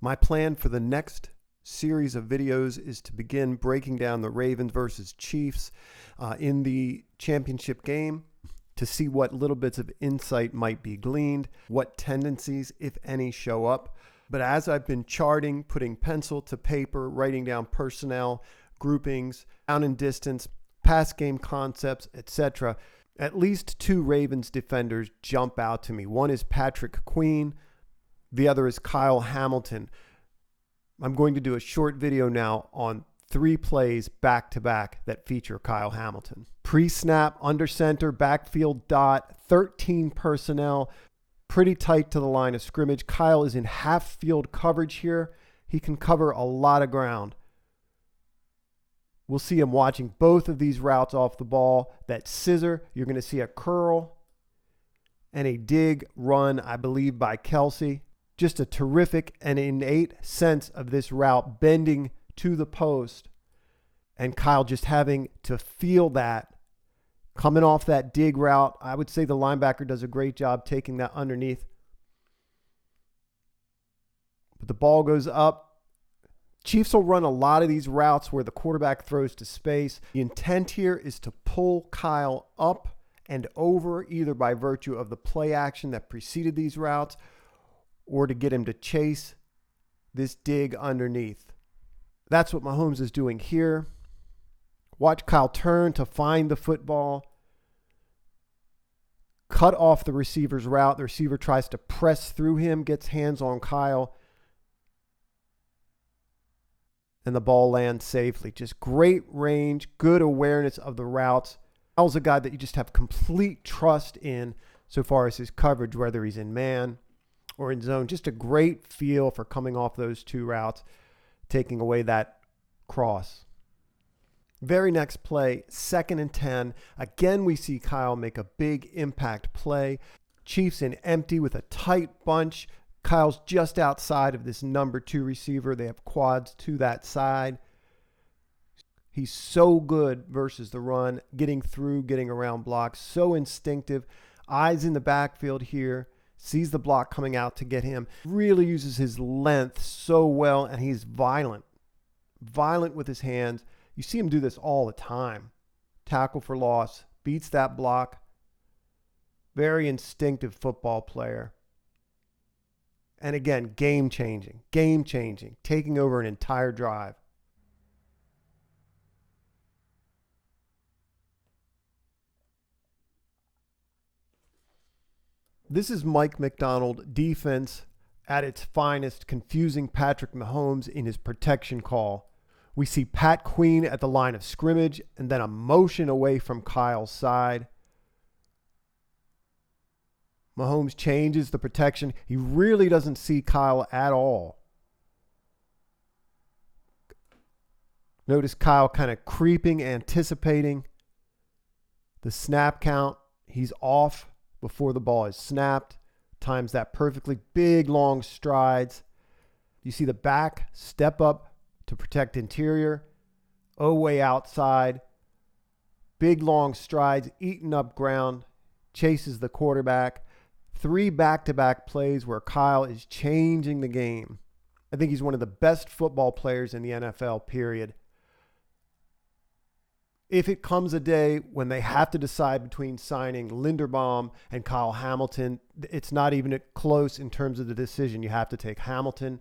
My plan for the next series of videos is to begin breaking down the Ravens versus Chiefs in the championship game to see what little bits of insight might be gleaned, what tendencies, if any, show up. But as I've been charting, putting pencil to paper, writing down personnel, groupings, down and distance, pass game concepts, etc., at least two Ravens defenders jump out to me. One is Patrick Queen. The other is Kyle Hamilton. I'm going to do a short video now on 3 plays back-to-back that feature Kyle Hamilton. Pre-snap, under center, backfield dot, 13 personnel, pretty tight to the line of scrimmage. Kyle is in half-field coverage here. He can cover a lot of ground. We'll see him watching both of these routes off the ball. That scissor, you're going to see a curl and a dig run, I believe, by Kelsey. Just a terrific and innate sense of this route bending to the post. And Kyle just having to feel that coming off that dig route. I would say the linebacker does a great job taking that underneath. But the ball goes up. Chiefs will run a lot of these routes where the quarterback throws to space. The intent here is to pull Kyle up and over, either by virtue of the play action that preceded these routes or to get him to chase this dig underneath. That's what Mahomes is doing here. Watch Kyle turn to find the football, cut off the receiver's route. The receiver tries to press through him, gets hands on Kyle, and the ball lands safely. Just great range, good awareness of the routes. Kyle's a guy that you just have complete trust in so far as his coverage, whether he's in man or in zone. Just a great feel for coming off those 2 routes, taking away that cross. Very next play, 2nd and 10. Again, we see Kyle make a big impact play. Chiefs in empty with a tight bunch. Kyle's just outside of this number 2 receiver. They have quads to that side. He's so good versus the run, getting through, getting around blocks, so instinctive. Eyes in the backfield here. Sees the block coming out to get him. Really uses his length so well, and he's violent. Violent with his hands. You see him do this all the time. Tackle for loss. Beats that block. Very instinctive football player. And again, game-changing. Game-changing. Taking over an entire drive. This is Mike Macdonald defense at its finest, confusing Patrick Mahomes in his protection call. We see Pat Queen at the line of scrimmage and then a motion away from Kyle's side. Mahomes changes the protection. He really doesn't see Kyle at all. Notice Kyle kind of creeping, anticipating the snap count. He's off before the ball is snapped. Times that perfectly. Big, long strides. You see the back step up to protect interior. Way outside. Big, long strides, eating up ground. Chases the quarterback. 3 back-to-back plays where Kyle is changing the game. I think he's one of the best football players in the NFL, period. If it comes a day when they have to decide between signing Linderbaum and Kyle Hamilton, it's not even close in terms of the decision. You have to take Hamilton.